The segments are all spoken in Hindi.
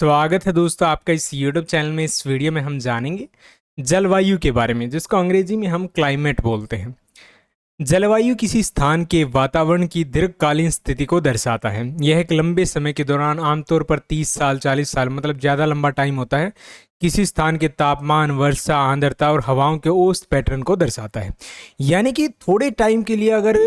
स्वागत है दोस्तों आपका इस यूट्यूब चैनल में। इस वीडियो में हम जानेंगे जलवायु के बारे में, जिसको अंग्रेजी में हम क्लाइमेट बोलते हैं। जलवायु किसी स्थान के वातावरण की दीर्घकालीन स्थिति को दर्शाता है। यह एक लंबे समय के दौरान, आमतौर पर 30 साल 40 साल, मतलब ज़्यादा लंबा टाइम होता है, किसी स्थान के तापमान, वर्षा, आर्द्रता और हवाओं के औसत पैटर्न को दर्शाता है। यानी कि थोड़े टाइम के लिए अगर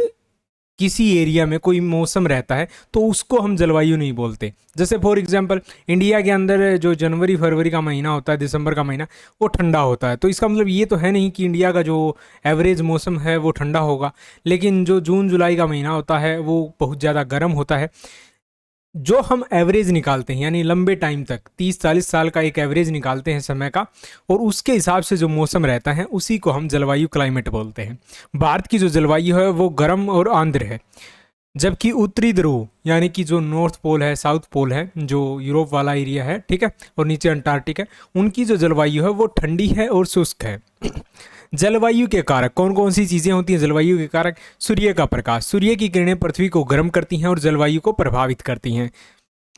किसी एरिया में कोई मौसम रहता है तो उसको हम जलवायु नहीं बोलते। जैसे फॉर एग्जांपल इंडिया के अंदर जो जनवरी फरवरी का महीना होता है, दिसंबर का महीना, वो ठंडा होता है। तो इसका मतलब ये तो है नहीं कि इंडिया का जो एवरेज मौसम है वो ठंडा होगा, लेकिन जो जून जुलाई का महीना होता है वो बहुत ज़्यादा गर्म होता है। जो हम एवरेज निकालते हैं, यानी लंबे टाइम तक 30-40 साल का एक एवरेज निकालते हैं समय का, और उसके हिसाब से जो मौसम रहता है उसी को हम जलवायु क्लाइमेट बोलते हैं। भारत की जो जलवायु है वो गर्म और आर्द्र है, जबकि उत्तरी ध्रुव यानी कि जो नॉर्थ पोल है, साउथ पोल है, जो यूरोप वाला एरिया है, ठीक है, और नीचे अंटार्कटिक है, उनकी जो जलवायु है वो ठंडी है और शुष्क है। जलवायु के कारक कौन कौन सी चीज़ें होती हैं? जलवायु के कारक: सूर्य का प्रकाश, सूर्य की किरणें पृथ्वी को गर्म करती हैं और जलवायु को प्रभावित करती हैं।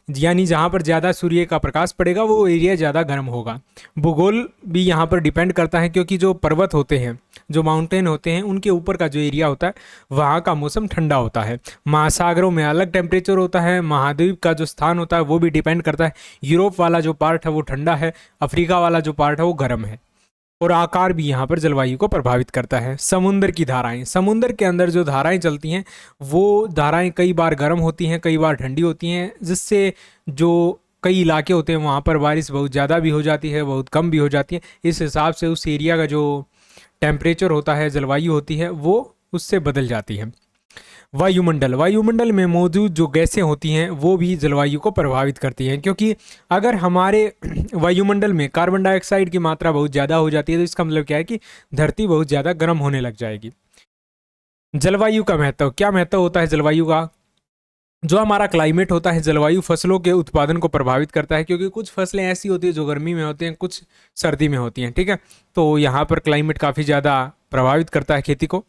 यानी जहाँ पर ज़्यादा सूर्य का प्रकाश पड़ेगा वो एरिया ज़्यादा गर्म होगा। भूगोल भी यहाँ पर डिपेंड करता है, क्योंकि जो पर्वत होते हैं, जो माउंटेन होते हैं, उनके ऊपर का जो एरिया होता है वहाँ का मौसम ठंडा होता है। महासागरों में अलग टेम्परेचर होता है। महाद्वीप का जो स्थान होता है वो भी डिपेंड करता है। यूरोप वाला जो पार्ट है वो ठंडा है, अफ्रीका वाला जो पार्ट है वो गर्म है। और आकार भी यहाँ पर जलवायु को प्रभावित करता है। समुद्र की धाराएं, समुद्र के अंदर जो धाराएं चलती हैं वो धाराएं कई बार गर्म होती हैं, कई बार ठंडी होती हैं, जिससे जो कई इलाके होते हैं वहाँ पर बारिश बहुत ज़्यादा भी हो जाती है, बहुत कम भी हो जाती है। इस हिसाब से उस एरिया का जो टेम्परेचर होता है, जलवायु होती है, वो उससे बदल जाती है। वायुमंडल, वायुमंडल में मौजूद जो गैसें होती हैं वो भी जलवायु को प्रभावित करती हैं, क्योंकि अगर हमारे वायुमंडल में कार्बन डाइऑक्साइड की मात्रा बहुत ज़्यादा हो जाती है तो इसका मतलब क्या है कि धरती बहुत ज़्यादा गर्म होने लग जाएगी। जलवायु का महत्व, क्या महत्व होता है जलवायु का? जो हमारा क्लाइमेट होता है, जलवायु फसलों के उत्पादन को प्रभावित करता है, क्योंकि कुछ फसलें ऐसी होती है जो गर्मी में होती हैं, कुछ सर्दी में होती हैं, ठीक है। तो यहाँ पर क्लाइमेट काफ़ी ज़्यादा प्रभावित करता है खेती को।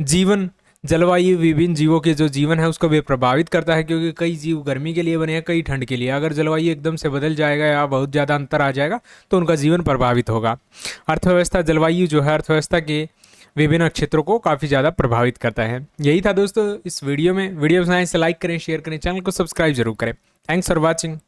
जीवन, जलवायु विभिन्न जीवों के जो जीवन है उसको भी प्रभावित करता है, क्योंकि कई जीव गर्मी के लिए बने हैं, कई ठंड के लिए। अगर जलवायु एकदम से बदल जाएगा या बहुत ज़्यादा अंतर आ जाएगा तो उनका जीवन प्रभावित होगा। अर्थव्यवस्था, जलवायु जो है अर्थव्यवस्था के विभिन्न क्षेत्रों को काफ़ी ज़्यादा प्रभावित करता है। यही था दोस्तों इस वीडियो में। वीडियो पसंद आए इसे लाइक करें, शेयर करें, चैनल को सब्सक्राइब जरूर करें। Thanks for watching.